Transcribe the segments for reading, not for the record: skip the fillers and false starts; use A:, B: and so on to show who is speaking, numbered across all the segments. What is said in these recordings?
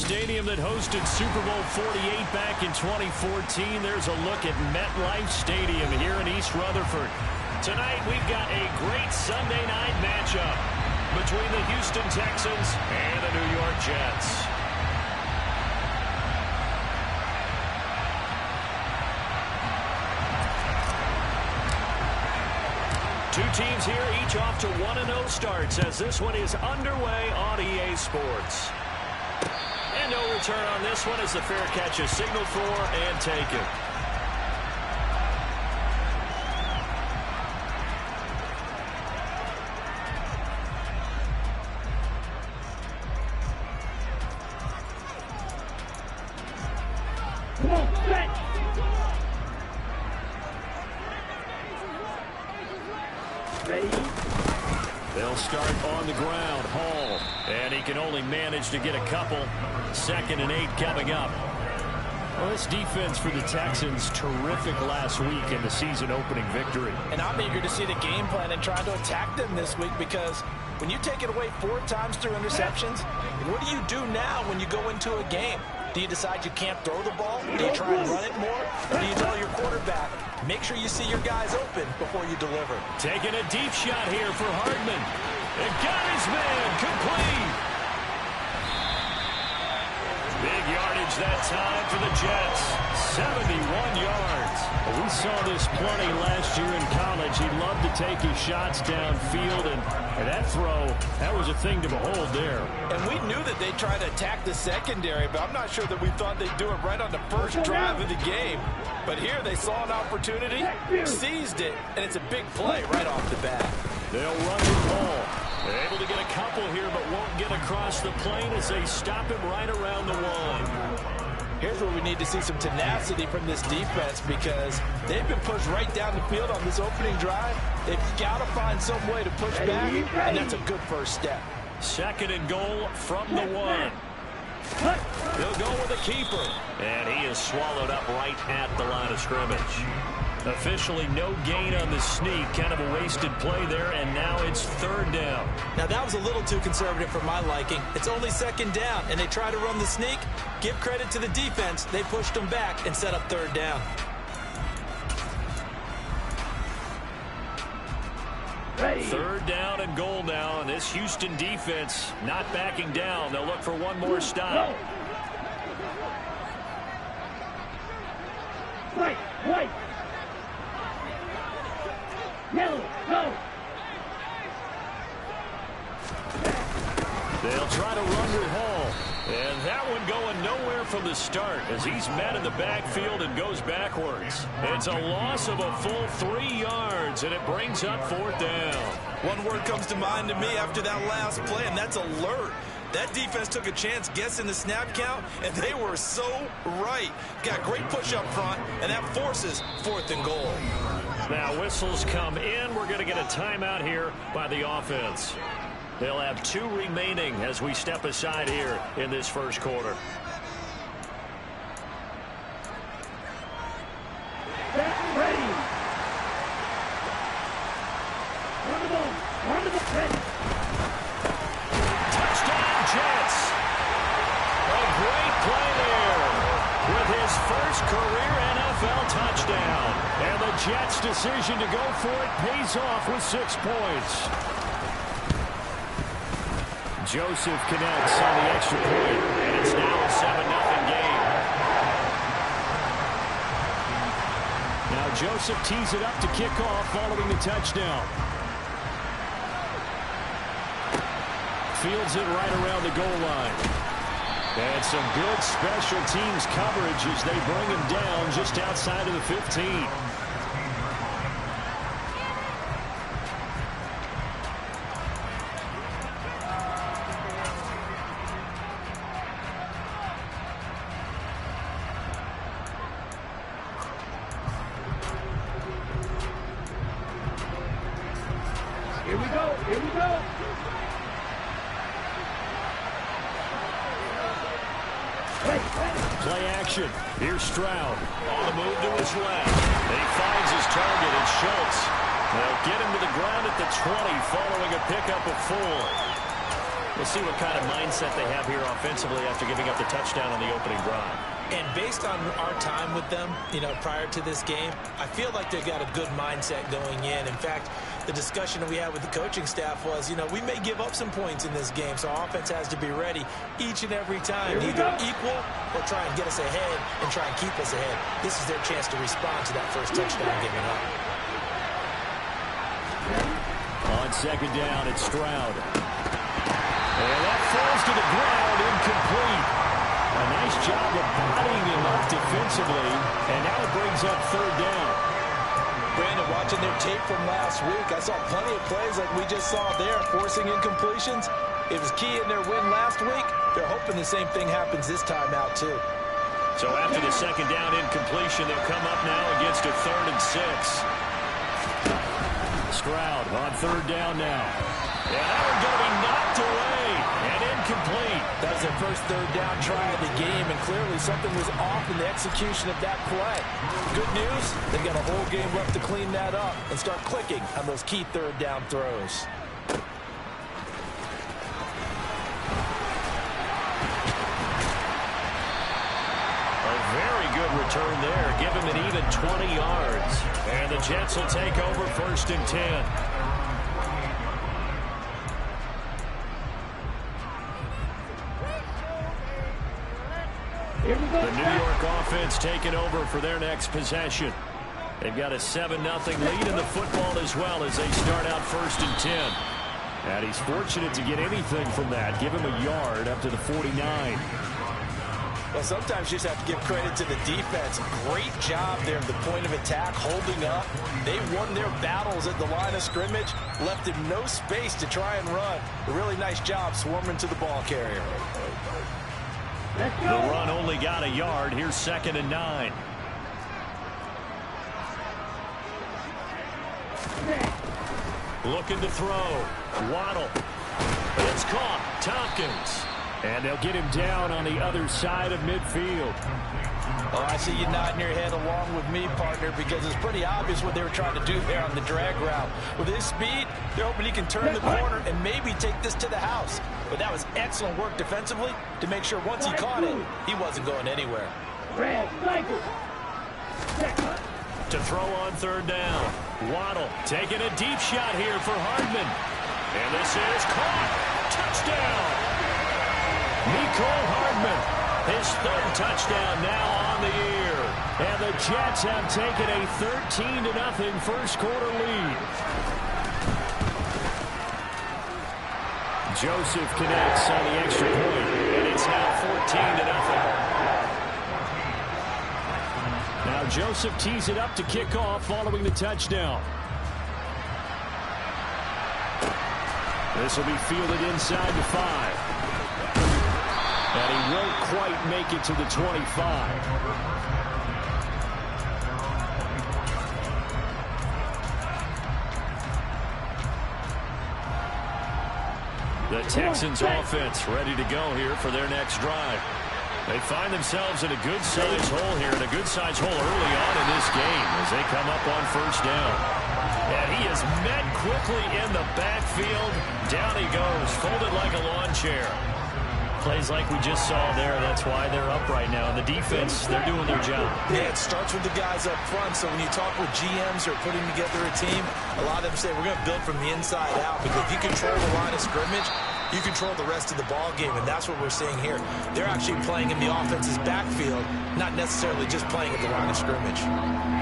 A: stadium that hosted Super Bowl 48 back in 2014. There's a look at MetLife Stadium here in East Rutherford. Tonight, we've got a great Sunday night matchup between the Houston Texans and the New York Jets. Two teams here, each off to 1-0 starts as this one is underway on EA Sports. And no return on this one as the fair catch is signaled for and taken.
B: Come on, set!
A: They'll start on the ground. Hall. And he can only manage to get a couple. 2nd and 8 coming up. Well, this defense for the Texans, terrific last week in the season opening victory.
C: And I'm eager to see the game plan and trying to attack them this week, because when you take it away 4 times through interceptions, what do you do now when you go into a game? Do you decide you can't throw the ball? Do you try and run it more? Or do you tell your quarterback, make sure you see your guys open before you deliver?
A: Taking a deep shot here for Hardman. It got his man complete. Big yardage that time for the Jets. 71 yards. We saw this plenty last year in college. He loved to take his shots downfield, and that throw, that was a thing to behold there.
C: And we knew that they'd try to attack the secondary, but I'm not sure that we thought they'd do it right on the first drive of the game. But here they saw an opportunity, seized it, and it's a big play right off the bat.
A: They'll run the ball. They're able to get a couple here, but won't get across the plane as they stop him right around the 1.
C: Here's where we need to see some tenacity from this defense, because they've been pushed right down the field on this opening drive. They've got to find some way to push back, and that's a good first step.
A: 2nd and goal from the 1. They'll go with a keeper, and he is swallowed up right at the line of scrimmage. Officially no gain on the sneak, kind of a wasted play there, and now it's 3rd down.
C: Now that was a little too conservative for my liking. It's only 2nd down, and they try to run the sneak. Give credit to the defense. They pushed them back and set up 3rd down.
A: Third down and goal now, and this Houston defense not backing down. They'll look for one more stop.
B: White. Yellow, go!
A: They'll try to run with Hall. And that one going nowhere from the start as he's met in the backfield and goes backwards. It's a loss of a full 3 yards, and it brings up 4th down.
C: One word comes to mind to me after that last play, and that's alert. That defense took a chance guessing the snap count, and they were so right. Got great push up front, and that forces 4th and goal.
A: Now whistles come in. We're going to get a timeout here by the offense. They'll have 2 remaining as we step aside here in this first quarter.
B: Ready. Run the ball. Ready.
A: Touchdown, Jets. A great play there with his first career NFL touchdown. And the Jets' decision to go for it pays off with 6 points. Joseph connects on the extra point, and it's now a 7-0 game. Now Joseph tees it up to kick off following the touchdown. Fields it right around the goal line. And some good special teams coverage as they bring him down just outside of the 15.
B: Here we go.
A: Play action. Here's Stroud. On the move to his left. He finds his target in Schultz. They'll get him to the ground at the 20 following a pickup of 4. We'll see what kind of mindset they have here offensively after giving up the touchdown on the opening drive.
C: And based on our time with them, prior to this game, I feel like they've got a good mindset going in. In fact, the discussion that we had with the coaching staff was, we may give up some points in this game, so our offense has to be ready each and every time, either equal or try and get us ahead and try and keep us ahead. This is their chance to respond to that first touchdown given up.
A: On second down, it's Stroud. And that falls to the ground, incomplete. A nice job of bodying him up defensively, and now it brings up third down.
C: Brandon, watching their tape from last week, I saw plenty of plays like we just saw there, forcing incompletions. It was key in their win last week. They're hoping the same thing happens this time out, too.
A: So after the second down incompletion, they'll come up now against a 3rd and 6. Stroud on third down now. And that one's going to be knocked away and incomplete.
C: That was their first third down try of the game, and clearly something was off in the execution of that play. Good news, they've got a whole game left to clean that up and start clicking on those key third down throws.
A: A very good return there. Give him an even 20 yards. And the Jets will take over 1st and 10. The New York offense taking over for their next possession. They've got a 7-0 lead in the football as well as they start out 1st and 10. And he's fortunate to get anything from that. Give him a yard up to the 49.
C: Well, sometimes you just have to give credit to the defense. Great job there at the point of attack, holding up. They won their battles at the line of scrimmage, left him no space to try and run. A really nice job swarming to the ball carrier.
A: The run only got a yard. Here's 2nd and 9. Looking to throw. Waddle. It's caught. Tompkins. And they'll get him down on the other side of midfield.
C: Oh, I see you nodding your head along with me, partner, because it's pretty obvious what they were trying to do there on the drag route. With his speed, they're hoping he can turn the corner and maybe take this to the house. But that was excellent work defensively to make sure once he caught it, he wasn't going anywhere.
A: To throw on third down. Waddle taking a deep shot here for Hardman. And this is caught. Touchdown. Nicole Hardman, his 3rd touchdown now on the year. And the Jets have taken a 13-0 first quarter lead. Joseph connects on the extra point, and it's now 14-0. Now Joseph tees it up to kick off following the touchdown. This will be fielded inside the 5. And he won't quite make it to the 25. The Texans offense ready to go here for their next drive. They find themselves in a good-sized hole here, and a good-sized hole early on in this game as they come up on 1st down. And he is met quickly in the backfield. Down he goes, folded like a lawn chair. Plays like we just saw there. That's why they're up right now. And the defense, they're doing their job.
C: Yeah, it starts with the guys up front. So when you talk with GMs who are putting together a team, a lot of them say we're going to build from the inside out, because if you control the line of scrimmage, you control the rest of the ball game, and that's what we're seeing here. They're actually playing in the offense's backfield, not necessarily just playing at the line of scrimmage.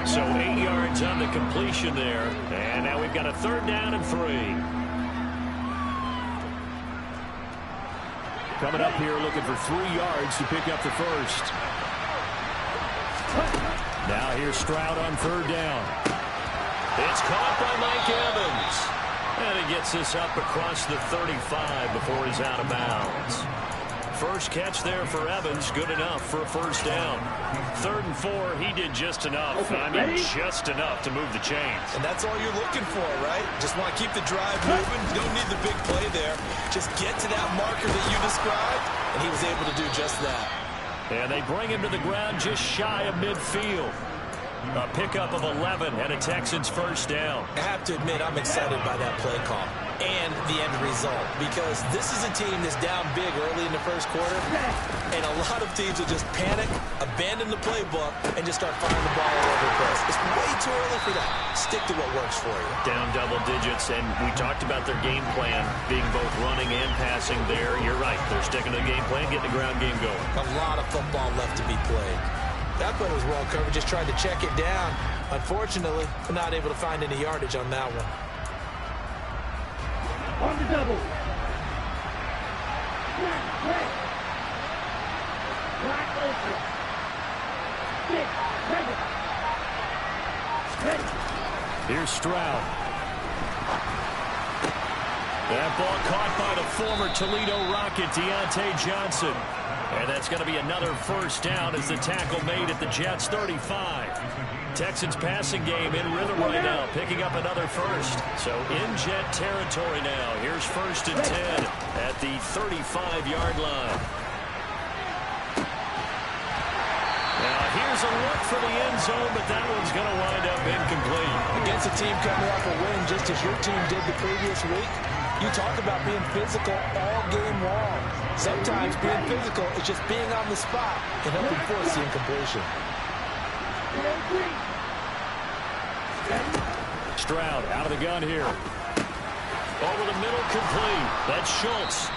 A: So 8 yards on the completion there. And now we've got a 3rd down and 3. Coming up here looking for 3 yards to pick up the first. Now here's Stroud on 3rd down. It's caught by Mike Evans. And he gets this up across the 35 before he's out of bounds. First catch there for Evans, good enough for a 1st down. 3rd and 4, he did just enough. I mean, just enough to move the chains.
C: And that's all you're looking for, right? Just want to keep the drive moving. You don't need the big play there. Just get to that marker that you described, and he was able to do just that.
A: And they bring him to the ground just shy of midfield. A pickup of 11 and a Texans 1st down.
C: I have to admit, I'm excited by that play call. and the end result, because this is a team that's down big early in the first quarter, and a lot of teams will just panic, abandon the playbook, and just start firing the ball all over the place. It's way too early for that. Stick to what works for you.
A: Down double digits, and we talked about their game plan being both running and passing there. You're right. They're sticking to the game plan, getting the ground game going.
C: A lot of football left to be played. That play was well covered, just tried to check it down. Unfortunately, not able to find any yardage on that one.
B: On the double. Wide open. Six. Ready.
A: Here's Stroud. That ball caught by the former Toledo Rocket, Deontay Johnson. And that's going to be another first down as the tackle made at the Jets' 35. Texans passing game in rhythm right now, picking up another first. So in Jet territory now. Here's 1st and 10 at the 35-yard line. Now here's a look for the end zone, but that one's going to wind up incomplete.
C: Against a team coming off a win just as your team did the previous week, you talk about being physical all game long. Sometimes being physical is just being on the spot and helping force the incompletion.
A: Stroud out of the gun here. Over the middle, complete. That's Schultz.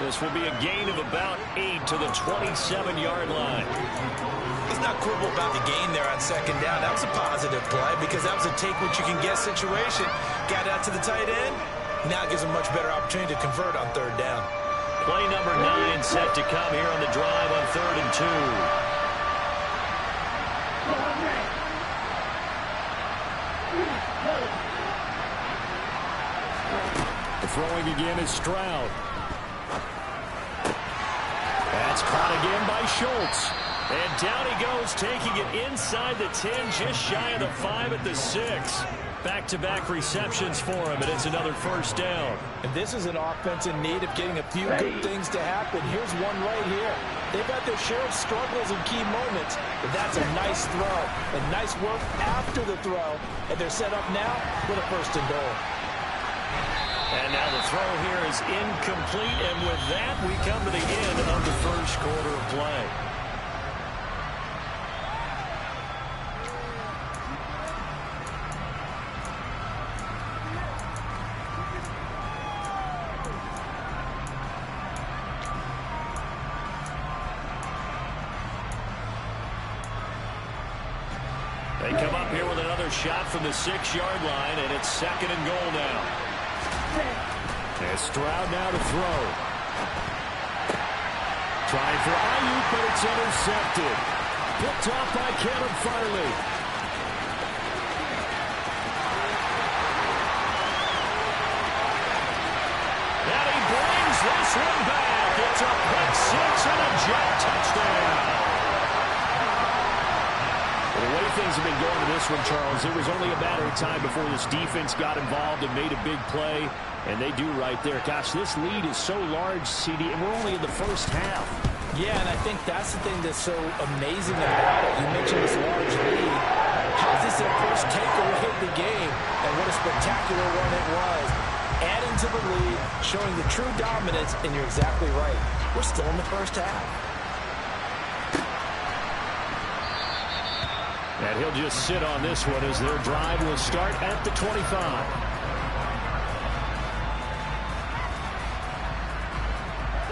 A: This will be a gain of about 8 to the 27-yard line.
C: Let's not quibble about the gain there on 2nd down. That was a positive play because that was a take-what-you-can-get situation. Got out to the tight end. Now gives a much better opportunity to convert on 3rd down.
A: Play number 9 set to come here on the drive on 3rd and 2. The throwing again is Stroud. That's caught again by Schultz. And down he goes, taking it inside the 10, just shy of the 5 at the 6. Back-to-back receptions for him, and it's another first down.
C: And this is an offense in need of getting a few good things to happen. Here's one right here. They've had their share of struggles in key moments, but that's a nice throw. And nice work after the throw. And they're set up now with a 1st and goal.
A: And now the throw here is incomplete, and with that, we come to the end of the first quarter of play. They come up here with another shot from the 6-yard line, and it's 2nd and goal now. And Stroud now to throw. Trying for Ayuk, but it's intercepted. Picked off by Caleb Farley. And he brings this one back. It's a pick 6 and a Jet touchdown. The way things have been going to this one, Charles, it was only a matter of time before this defense got involved and made a big play, and they do right there. Gosh, this lead is so large, CD, and we're only in the first half.
C: Yeah, and I think that's the thing that's so amazing about it. You mentioned this large lead. How is this their first takeaway of the game? And what a spectacular one it was. Adding to the lead, showing the true dominance, and you're exactly right. We're still in the first half.
A: And he'll just sit on this one as their drive will start at the 25.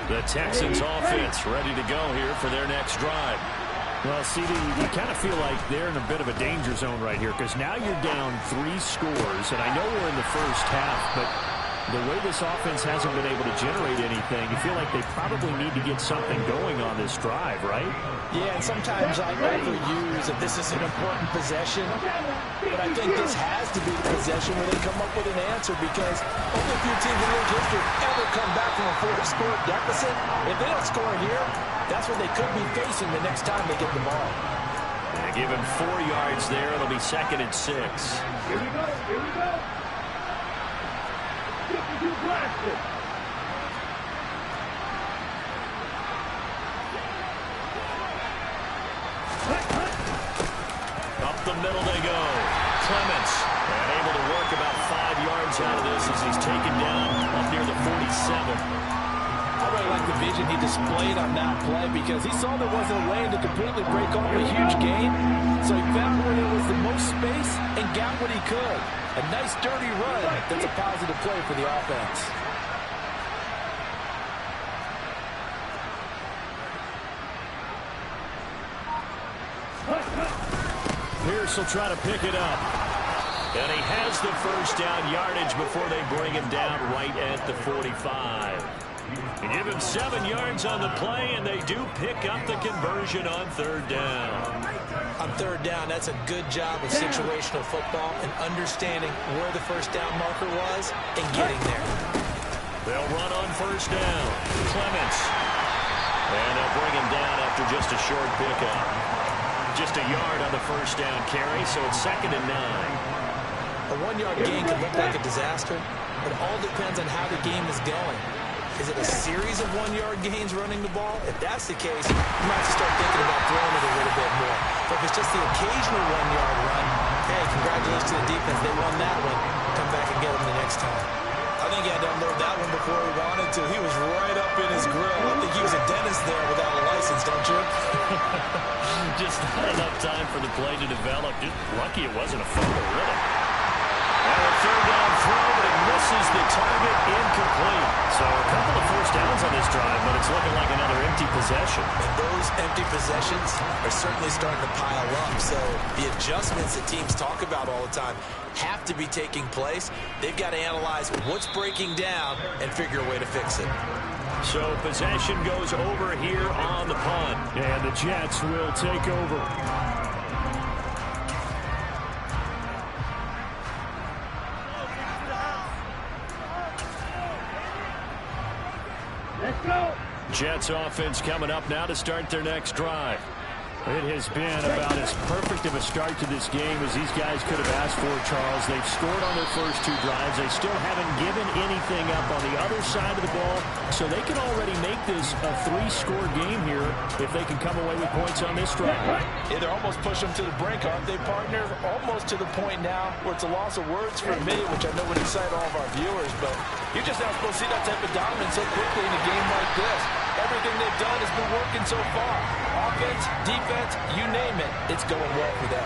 A: The Texans offense ready to go here for their next drive. Well, CD, you kind of feel like they're in a bit of a danger zone right here because now you're down 3 scores, and I know we're in the first half, but the way this offense hasn't been able to generate anything, you feel like they probably need to get something going on this drive, right?
C: Yeah, and sometimes I overuse that this is an important possession, but I think this has to be the possession where they come up with an answer because only a few teams in league history ever come back from a 4-score deficit. If they don't score here, that's what they could be facing the next time they get the ball.
A: And give him 4 yards there. It'll be 2nd and 6.
B: Here we go. Here we go. You blasted.
A: Up the middle they go. Clements, and able to work about 5 yards yards out of this as he's taken down up near the 47.
C: I really like the vision he displayed on that play because he saw there wasn't a lane to completely break off a huge gain. So he found where there was the most space and got what he could. A nice, dirty run. That's a positive play for the offense.
A: Pierce will try to pick it up. And he has the first down yardage before they bring him down right at the 45. They give him 7 yards on the play, and they do pick up the conversion on third down.
C: On third down, that's a good job of situational football and understanding where the first down marker was and getting there.
A: They'll run on first down. Clements. And they'll bring him down after just a short pickup. Just a yard on the first down carry, so it's 2nd and 9.
C: A 1-yard gain could look like a disaster, but it all depends on how the game is going. Is it a series of 1-yard gains running the ball? If that's the case, you might have to start thinking about throwing it a little bit more. But if it's just the occasional 1-yard run, hey, congratulations to the defense. They won that one. Come back and get them the next time. I think he had to unload that one before he wanted to. He was right up in his grill. I think he was a dentist there without a license, don't you?
A: Just not enough time for the play to develop. Just lucky it wasn't a fumble, really. And a third down throw, but it misses the target, incomplete. So a couple of first downs on this drive, but it's looking like another empty possession.
C: And those empty possessions are certainly starting to pile up. So the adjustments that teams talk about all the time have to be taking place. They've got to analyze what's breaking down and figure a way to fix it.
A: So possession goes over here on the punt. And the Jets will take over.
B: Let's go.
A: Jets offense coming up now to start their next drive. It has been about as perfect of a start to this game as these guys could have asked for, Charles. They've scored on their first 2 drives. They still haven't given anything up on the other side of the ball, so they can already make this a 3-score game here if they can come away with points on this drive.
C: Yeah, they're almost pushing them to the brink, aren't they, partner? Almost to the point now where it's a loss of words for me, which I know would excite all of our viewers, but you're just not supposed to see that type of dominance so quickly in a game like this. Everything they've done has been working so far. Offense, defense, you name it, it's going well for them.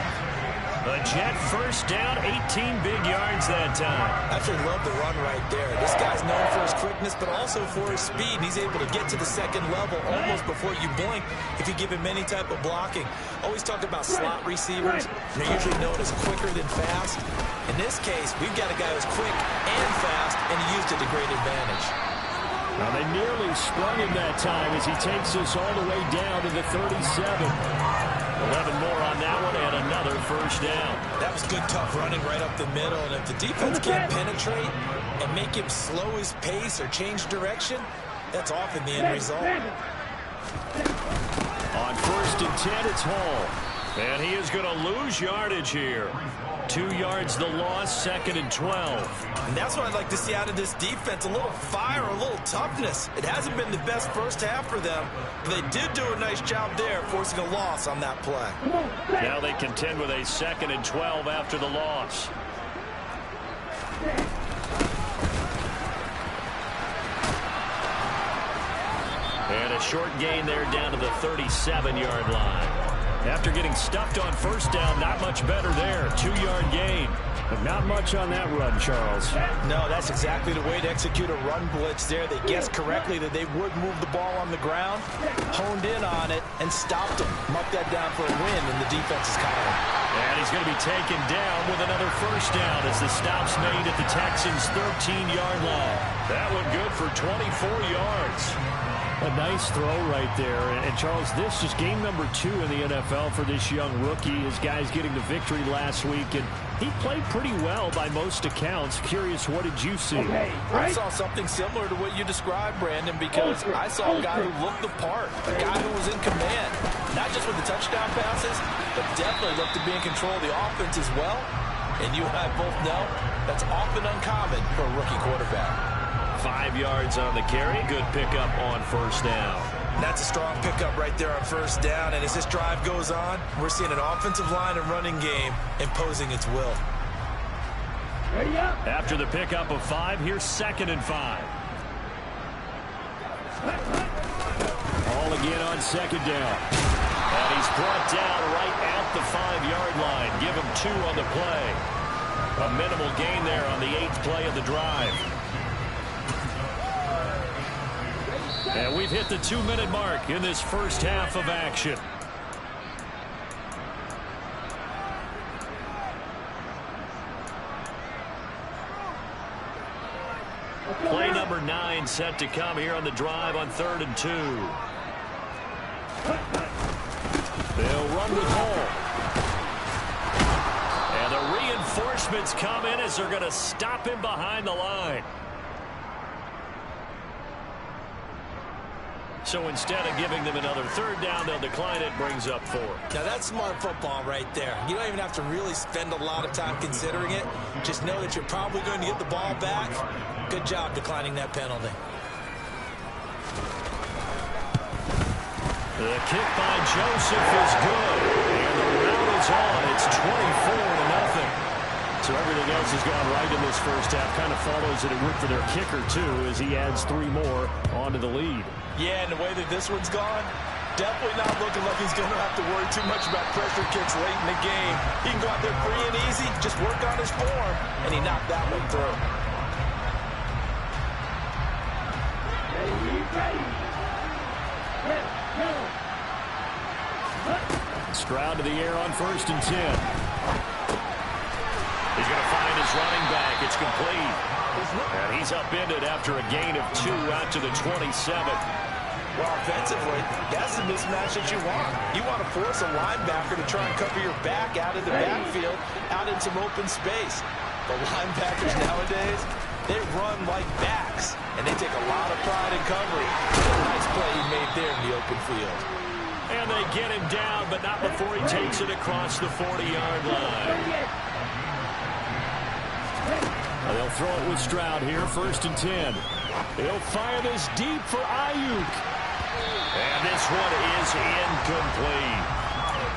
A: A Jet first down, 18 big yards that time.
C: I actually love the run right there. This guy's known for his quickness, but also for his speed. And he's able to get to the second level almost before you blink if you give him any type of blocking. Always talk about slot receivers. They're usually known as quicker than fast. In this case, we've got a guy who's quick and fast, and he used it to great advantage.
A: Now they nearly sprung him that time as he takes us all the way down to the 37. 11 more on that one and another first down.
C: That was good, tough running right up the middle. And if the defense can't penetrate and make him slow his pace or change direction, that's often the end result.
A: On 1st and 10, it's Hall. And he is going to lose yardage here. 2 yards the loss, 2nd and 12.
C: And that's what I'd like to see out of this defense. A little fire, a little toughness. It hasn't been the best first half for them, but they did do a nice job there, forcing a loss on that play.
A: Now they contend with a 2nd and 12 after the loss. And a short gain there down to the 37-yard line. After getting stuffed on first down, not much better there. 2-yard gain. But not much on that run, Charles.
C: No, that's exactly the way to execute a run blitz there. They guessed correctly that they would move the ball on the ground, honed in on it, and stopped them. Marked that down for a win in the defense's column.
A: And he's going to be taken down with another first down as the stop's made at the Texans' 13-yard line. That one good for 24 yards. A nice throw right there. And Charles, this is game number 2 in the NFL for this young rookie. His guys getting the victory last week, and he played pretty well by most accounts. Curious, what did you see?
C: I saw something similar to what you described, Brandon, because I saw a guy who looked the part, a guy who was in command, not just with the touchdown passes, but definitely looked to be in control of the offense as well. And you and I both know that's often uncommon for a rookie quarterback.
A: 5 yards on the carry. Good pickup on first down.
C: That's a strong pickup right there on first down. And as this drive goes on, we're seeing an offensive line and running game imposing its will.
B: Ready up.
A: After the pickup of 5, here's 2nd and 5. All again on 2nd down. And he's brought down right at the 5-yard line. Give him 2 on the play. A minimal gain there on the 8th play of the drive. And we've hit the 2-minute mark in this first half of action. Play number 9 set to come here on the drive on 3rd and 2. They'll run with Hall. And the reinforcements come in as they're going to stop him behind the line. So instead of giving them another 3rd down, they'll decline it. Brings up 4.
C: Now that's smart football right there. You don't even have to really spend a lot of time considering it. Just know that you're probably going to get the ball back. Good job declining that penalty.
A: The kick by Joseph is good. And the rout is on. It's 24-0. So everything else has gone right in this first half. Kind of follows that it worked for their kicker, too, as he adds 3 more onto the lead.
C: Yeah, and the way that this one's gone, definitely not looking like he's going to have to worry too much about pressure kicks late in the game. He can go out there free and easy, just work on his form, and he knocked that one through.
A: Stroud to the air on 1st and 10. He's going to find his running back. It's complete. And he's upended after a gain of 2 out to the 27.
C: Well, offensively, that's the mismatch that you want. You want to force a linebacker to try and cover your back out of the backfield, out in some open space. The linebackers nowadays, they run like backs, and they take a lot of pride in coverage. Nice play he made there in the open field.
A: And they get him down, but not before he takes it across the 40-yard line. They'll throw it with Stroud here, 1st and 10. He'll fire this deep for Ayuk. And this one is incomplete.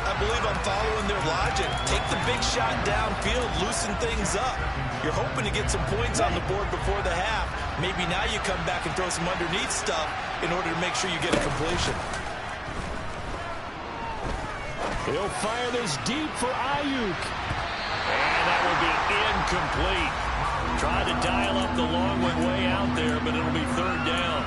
C: I believe I'm following their logic. Take the big shot downfield, loosen things up. You're hoping to get some points on the board before the half. Maybe now you come back and throw some underneath stuff in order to make sure you get a completion.
A: He'll fire this deep for Ayuk. And that will be incomplete. Tried to dial up the long one way out there, but it'll be 3rd down.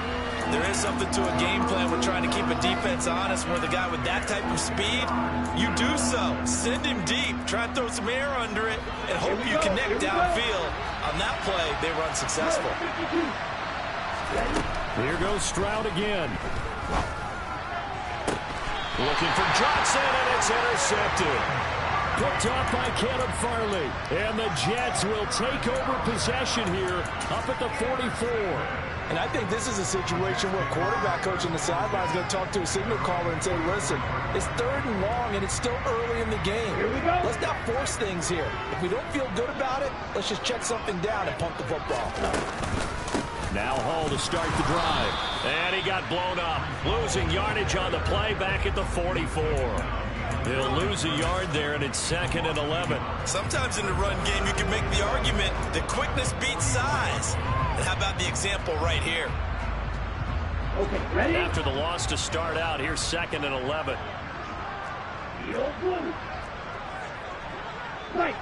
C: There is something to a game plan. We're trying to keep a defense honest where the guy with that type of speed, you do so. Send him deep. Try and throw some air under it and hope you connect downfield. On that play, they were unsuccessful.
A: Here goes Stroud again. Looking for Johnson, and it's intercepted. Picked off by Caleb Farley. And the Jets will take over possession here up at the 44.
C: And I think this is a situation where quarterback coach on the sideline is going to talk to a signal caller and say, listen, it's 3rd and long, and it's still early in the game.
B: Here we go.
C: Let's not force things here. If we don't feel good about it, let's just check something down and punt the football.
A: Now Hall to start the drive. And he got blown up. Losing yardage on the play back at the 44. They'll lose a yard there, and it's 2nd and 11.
C: Sometimes in the run game, you can make the argument that quickness beats size. And how about the example right here?
B: Okay, ready?
A: After the loss to start out, here's 2nd and 11.
B: Right.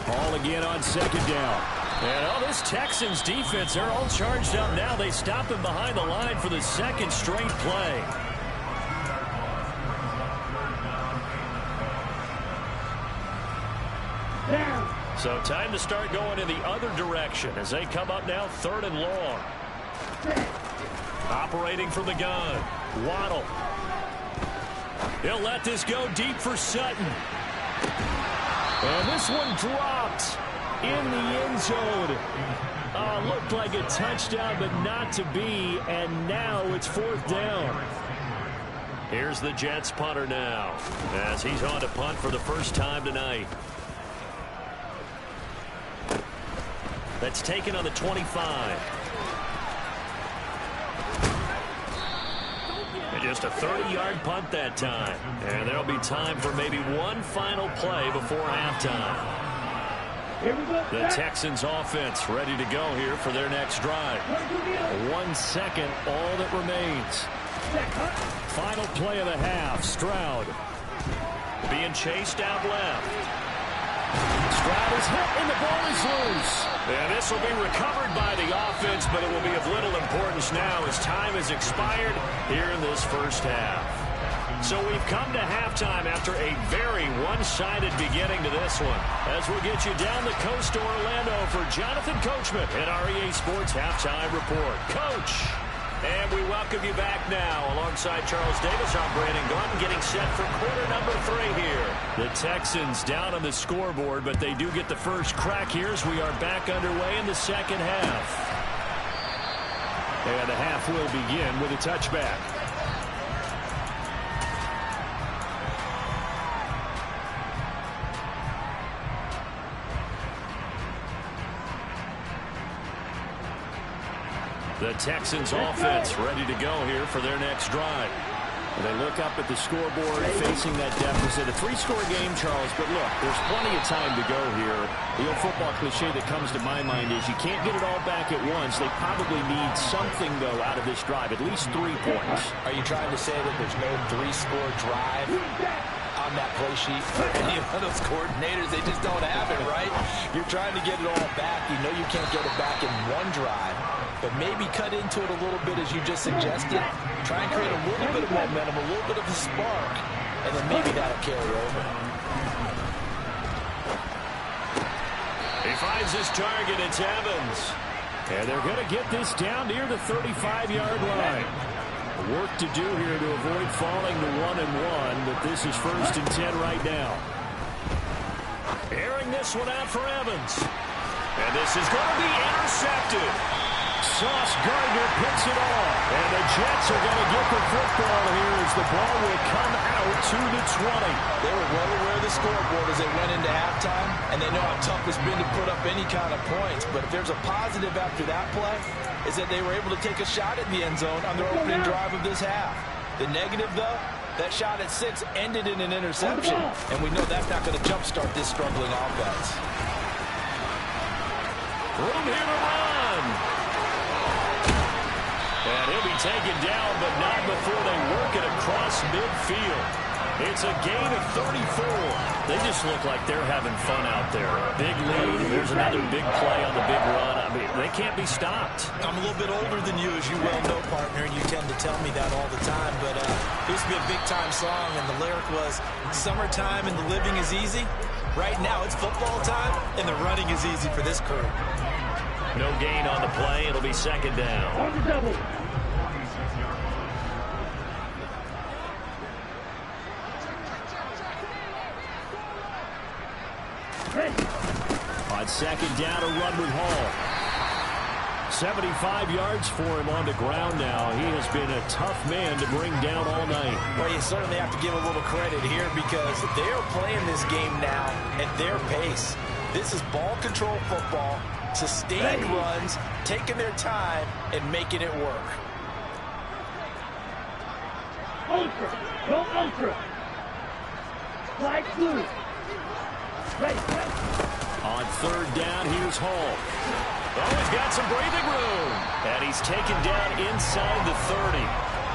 A: Hall again on 2nd down. And this Texans defense, they're all charged up now. They stop him behind the line for the 2nd straight play.
B: Down.
A: So time to start going in the other direction as they come up now 3rd and long. Operating from the gun. Waddle. He'll let this go deep for Sutton. And this one dropped in the end zone. Looked like a touchdown, but not to be. And now it's 4th down. Here's the Jets punter now as he's on to punt for the first time tonight. That's taken on the 25. And just a 30-yard punt that time. And there'll be time for maybe one final play before halftime. The Texans offense ready to go here for their next drive. 1 second, all that remains. Final play of the half. Stroud being chased out left. Stroud is hit and the ball is loose. And this will be recovered by the offense, but it will be of little importance now as time has expired here in this first half. So we've come to halftime after a very one-sided beginning to this one. As we'll get you down the coast to Orlando for Jonathan Coachman at our EA Sports Halftime Report. Coach! And we welcome you back now alongside Charles Davis. I'm Brandon Gordon getting set for quarter number 3 here. The Texans down on the scoreboard, but they do get the first crack here as we are back underway in the second half. And the half will begin with a touchback. The Texans offense ready to go here for their next drive. They look up at the scoreboard facing that deficit. A 3-score game, Charles, but look, there's plenty of time to go here. The old football cliche that comes to my mind is you can't get it all back at once. They probably need something, though, out of this drive, at least 3 points.
C: Are you trying to say that there's no 3-score drive on that play sheet for any of those coordinators? They just don't have it, right? You're trying to get it all back. You know you can't get it back in one drive. But maybe cut into it a little bit as you just suggested. Try and create a little bit of momentum, a little bit of a spark, and then maybe that'll carry over.
A: He finds his target. It's Evans. And they're going to get this down near the 35-yard line. Work to do here to avoid falling to 1-1, but this is 1st and 10 right now. Airing this one out for Evans. And this is going to be intercepted. Sauce Gardner picks it off. And the Jets are going to get the football here as the ball will come out to the 20.
C: They were well aware of the scoreboard as they went into halftime, and they know how tough it's been to put up any kind of points. But if there's a positive after that play, is that they were able to take a shot at the end zone on their opening drive of this half. The negative, though, that shot at 6 ended in an interception, and we know that's not going to jumpstart this struggling offense.
A: Room here to run. And he'll be taken down, but not before they work it across midfield. It's a gain of 34. They just look like they're having fun out there. Big lead. There's another big play on the big run. I mean, they can't be stopped.
C: I'm a little bit older than you, as you well know, partner, and you tend to tell me that all the time. But it used to be a big-time song, and the lyric was, summertime and the living is easy. Right now, it's football time, and the running is easy for this crew.
A: No gain on the play. It'll be 2nd down.
B: On the double.
A: On 2nd down, a run with Hall. 75 yards for him on the ground now. He has been a tough man to bring down all night.
C: Well, you certainly have to give a little credit here because they are playing this game now at their pace. This is ball control football, sustained runs, taking their time, and making it work.
B: Ultra. Go ultra. Flag blue. Ready.
A: On 3rd down, here's Hall. Oh, he's got some breathing room. And he's taken down inside the 30.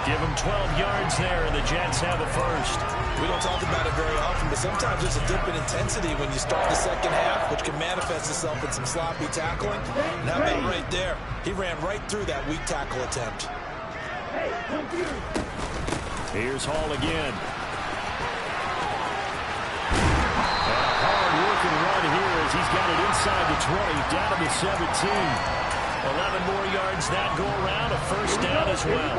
A: Give him 12 yards there, and the Jets have a first.
C: We don't talk about it very often, but sometimes there's a dip in intensity when you start the second half, which can manifest itself in some sloppy tackling. Now that right there, he ran right through that weak tackle attempt.
B: Hey, computer.
A: Here's Hall again. And a hard-working run here as he's got it inside the 20, down to the 17. 11 more yards that go around, a first down as well.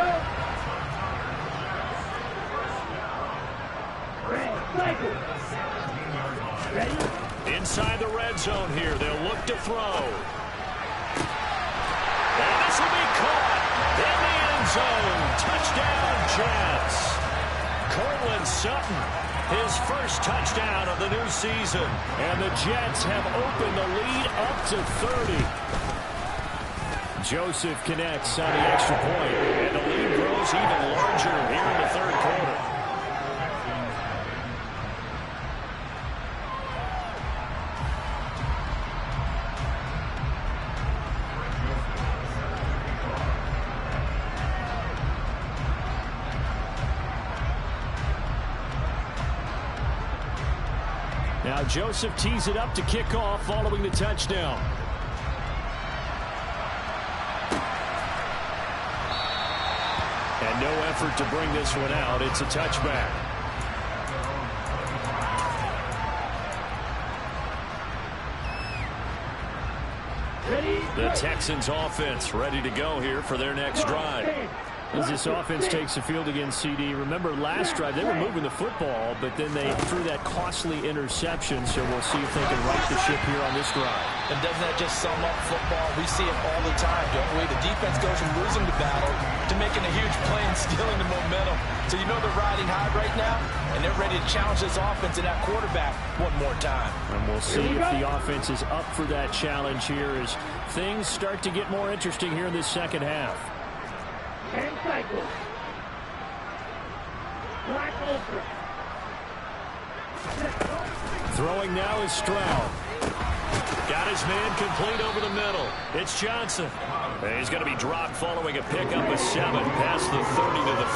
B: Ready?
A: Inside the red zone here, they'll look to throw. And this will be caught in the end zone. Touchdown, Jets. Cortland Sutton, his first touchdown of the new season. And the Jets have opened the lead up to 30. Joseph connects on the extra point, and the lead grows grows even larger here in the third quarter. Now Joseph tees it up to kick off following the touchdown. And no effort to bring this one out. It's a touchback. The Texans offense ready to go here for their next drive. As this offense takes the field against CD, remember last drive they were moving the football, but then they threw that costly interception, so we'll see if they can right the ship here on this drive.
C: And doesn't that just sum up football? We see it all the time, don't we? The defense goes from losing the battle to making a huge play and stealing the momentum. So you know they're riding high right now, and they're ready to challenge this offense and that quarterback one more time.
A: And we'll see if the offense is up for that challenge here as things start to get more interesting here in this second half.
B: 10 cycles. Black Ultra.
A: Throwing now is Stroud. Got his man complete over the middle. It's Johnson. And he's going to be dropped following a pickup of 7 past the 30 to the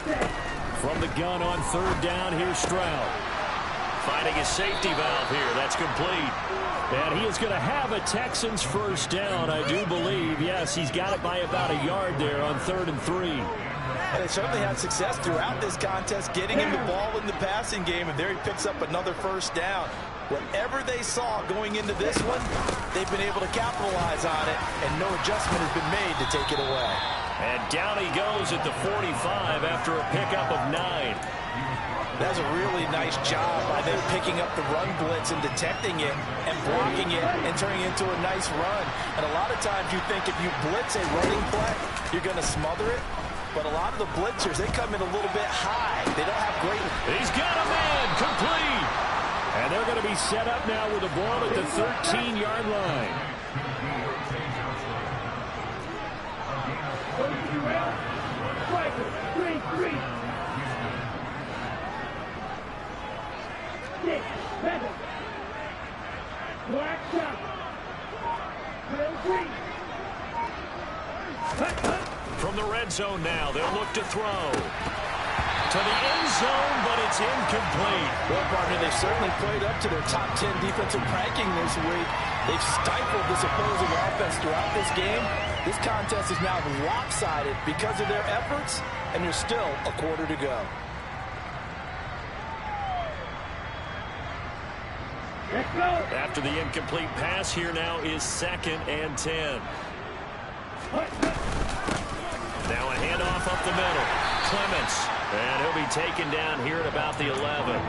A: 32. From the gun on third down, here's Stroud. Finding his safety valve here. That's complete. And he is going to have a Texans first down, I do believe. Yes, he's got it by about a yard there on 3rd and 3.
C: And they certainly had success throughout this contest, getting him the ball in the passing game, and there he picks up another first down. Whatever they saw going into this one, they've been able to capitalize on it, and no adjustment has been made to take it away.
A: And down he goes at the 45 after a pickup of 9.
C: That's a really nice job by them picking up the run blitz and detecting it and blocking it and turning it into a nice run. And a lot of times you think if you blitz a running play, you're going to smother it. But a lot of the blitzers, they come in a little bit high. They don't have great...
A: He's got a man complete. And they're going to be set up now with the ball at the 13-yard line.
B: Black shot.
A: From the red zone now, they'll look to throw. To the end zone, but it's incomplete.
C: Well, partner, they've certainly played up to their top 10 defensive ranking this week. They've stifled this opposing offense throughout this game. This contest is now lopsided because of their efforts, and there's still a quarter to go.
A: After the incomplete pass, here now is 2nd and 10. Now a handoff up the middle. Clements. And he'll be taken down here at about the 11.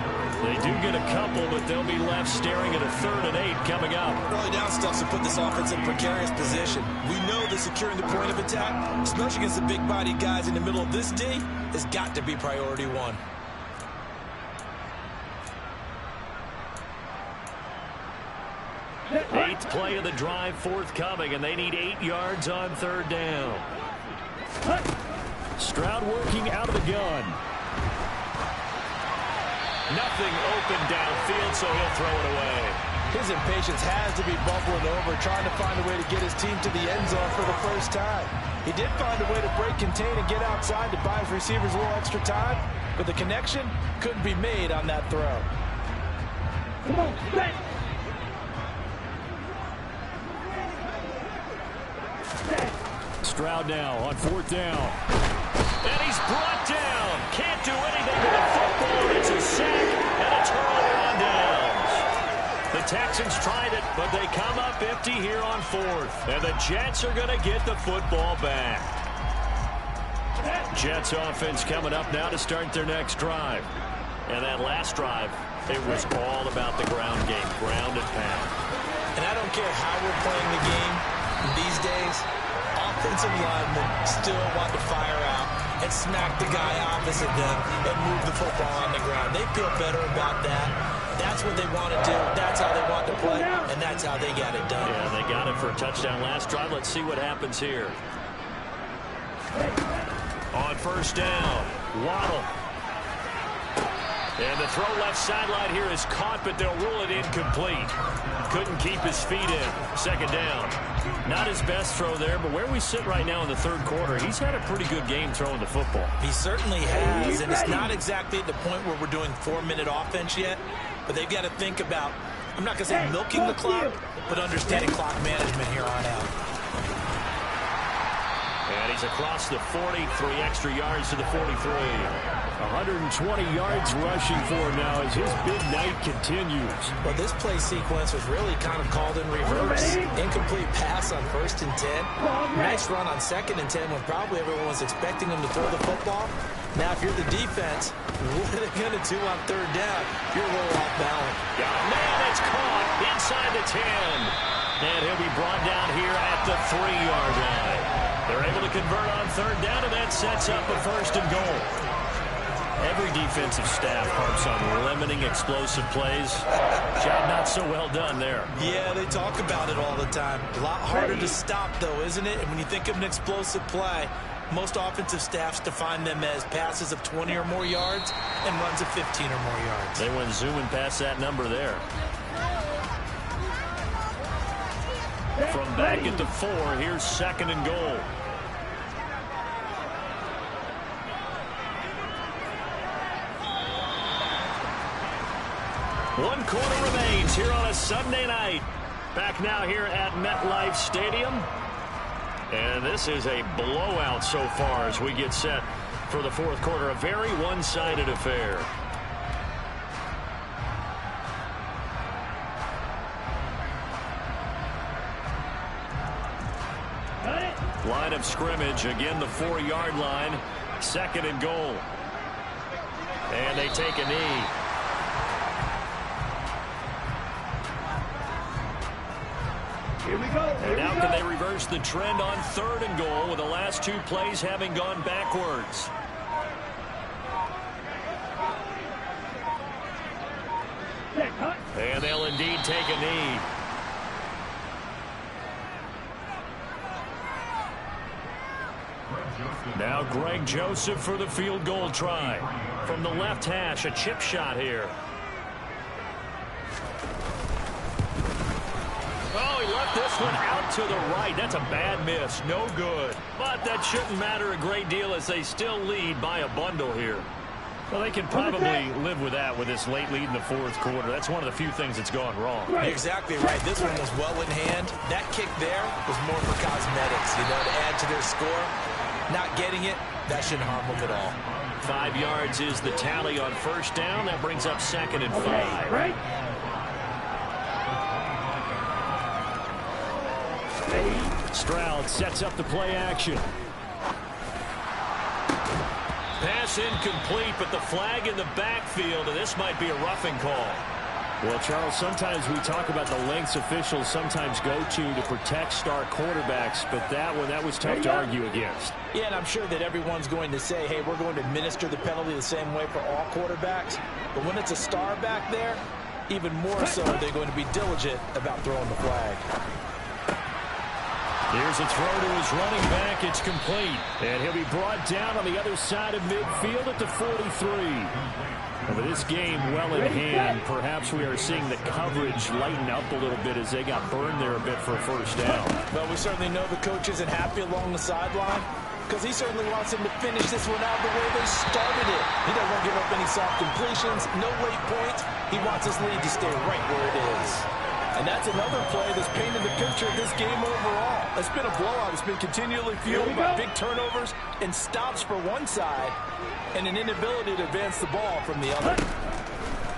A: They do get a couple, but they'll be left staring at a 3rd and 8 coming up.
D: Early down stuff to put this offense in a precarious position. We know that securing the point of attack, especially against the big-bodied guys in the middle of this D, has got to be priority 1.
A: Eighth play of the drive forthcoming, and they need 8 yards on 3rd down. Stroud working out of the gun. Nothing open downfield, so he'll throw it away.
C: His impatience has to be bubbling over, trying to find a way to get his team to the end zone for the first time. He did find a way to break, contain, and get outside to buy his receivers a little extra time, but the connection couldn't be made on that throw.
B: Come on, set.
A: Stroud now on 4th down. And he's brought down. Can't do anything with the football. It's a sack and a turnover on downs. The Texans tried it, but they come up empty here on 4th. And the Jets are going to get the football back. Jets offense coming up now to start their next drive. And that last drive, it was all about the ground game, ground and pound.
D: And I don't care how we're playing the game these days, offensive linemen still want to fire out and smack the guy opposite them and move the football on the ground. They feel better about that.
C: That's what they want to do. That's how they want to play, and that's how they got it done.
A: Yeah, they got it for a touchdown last drive. Let's see what happens here. On first down, Waddle. And the throw left sideline here is caught, but they'll rule it incomplete. Couldn't keep his feet in. Second down. Not his best throw there, but where we sit right now in the third quarter, he's had a pretty good game throwing the football.
C: He certainly has, and it's not exactly at the point where we're doing 4-minute offense yet, but they've got to think about, I'm not going to say milking the clock, but understanding clock management here on out.
A: And he's across the 40, 3 extra yards to the 43. 120 yards rushing for him now as his big night continues.
C: Well, this play sequence was really kind of called in reverse. Incomplete pass on 1st and 10. Nice run on 2nd and 10 when probably everyone was expecting him to throw the football. Now, if you're the defense, what are they going to do on 3rd down? You're a little off balance.
A: Man, it's caught inside the 10. And he'll be brought down here at the 3-yard line. They're able to convert on 3rd down, and that sets up a 1st and goal. Every defensive staff harps on limiting explosive plays. Job not so well done there.
C: Yeah, they talk about it all the time. A lot harder to stop, though, isn't it? And when you think of an explosive play, most offensive staffs define them as passes of 20 or more yards and runs of 15 or more yards.
A: They went zooming past that number there. From back at the 4, here's 2nd and goal. One quarter remains here on a Sunday night. Back now here at MetLife Stadium. And this is a blowout so far as we get set for the 4th quarter. A very one-sided affair. Line of scrimmage, again the 4-yard line. 2nd and goal. And they take a knee.
B: Here we go.
A: And now can they reverse the trend on 3rd and goal with the last 2 plays having gone backwards? And they'll indeed take a knee. Now Greg Joseph for the field goal try. From the left hash, a chip shot here. Oh, he left this one out to the right. That's a bad miss. No good. But that shouldn't matter a great deal as they still lead by a bundle here. Well, they can probably live with that with this late lead in the 4th quarter. That's one of the few things that's gone wrong.
C: You're exactly right. This one was well in hand. That kick there was more for cosmetics, to add to their score. Not getting it, that shouldn't harm them at all.
A: 5 yards is the tally on 1st down. That brings up 2nd and 5.
B: Right.
A: Stroud sets up the play action. Pass incomplete, but the flag in the backfield, and this might be a roughing call. Well, Charles, sometimes we talk about the lengths officials sometimes go to protect star quarterbacks, but that was tough to argue against.
C: Yeah, and I'm sure that everyone's going to say, hey, we're going to administer the penalty the same way for all quarterbacks. But when it's a star back there, even more so they're going to be diligent about throwing the flag.
A: Here's a throw to his running back. It's complete. And he'll be brought down on the other side of midfield at the 43. And with this game well in hand, perhaps we are seeing the coverage lighten up a little bit as they got burned there a bit for a 1st down.
C: Well, we certainly know the coach isn't happy along the sideline because he certainly wants them to finish this one out the way they started it. He doesn't want to give up any soft completions, no late points. He wants his lead to stay right where it is. And that's another play that's painted the picture of this game overall. It's been a blowout. It's been continually fueled by big turnovers and stops for one side and an inability to advance the ball from the other.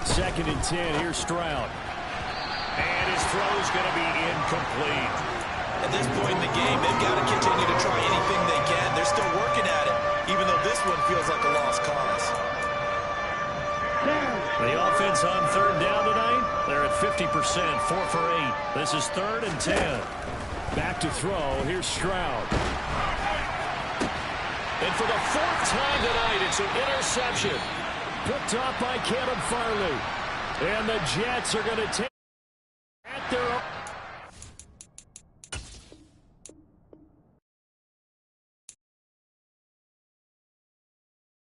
A: 2nd and 10. Here's Stroud. And his throw is going to be incomplete.
D: At this point in the game, they've got to continue to try anything they can. They're still working at it, even though this one feels like a lost cause.
A: The offense on 3rd down tonight, they're at 50%, 4 for 8. This is 3rd and 10. Back to throw, here's Stroud. And for the 4th time tonight, it's an interception. Picked off by Caleb Farley. And the Jets are going to take